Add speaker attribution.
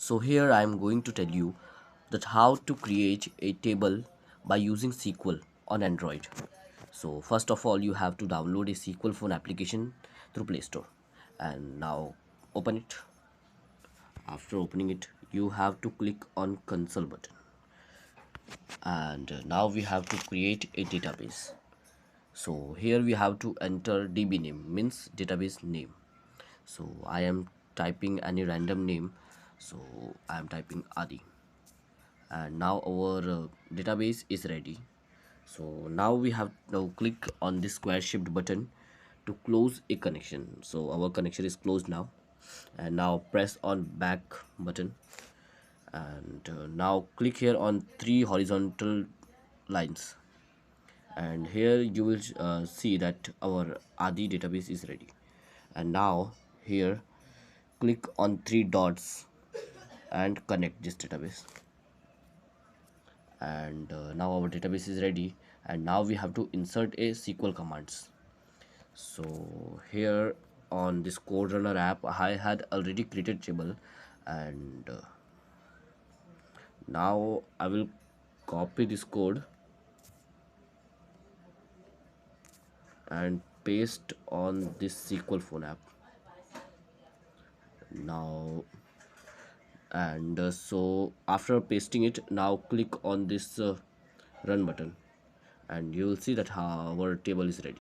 Speaker 1: So here I am going to tell you that how to create a table by using SQL on Android. So first of all you have to download a SQL Phone application through Play Store and now open it. After opening it you have to click on console button and now we have to create a database. So here we have to enter DB name means database name. So I am typing any random name, so I am typing Adi and now our database is ready. So now we have now click on this square shaped button to close a connection. So our connection is closed now, and now press on back button and now click here on three horizontal lines, and here you will see that our Adi database is ready. And now here click on three dots and connect this database, and now our database is ready. And now we have to insert a SQL commands. So here on this code runner app I had already created table, and now I will copy this code and paste on this SQL phone app now. And so after pasting it, now click on this run button and you will see that our table is ready.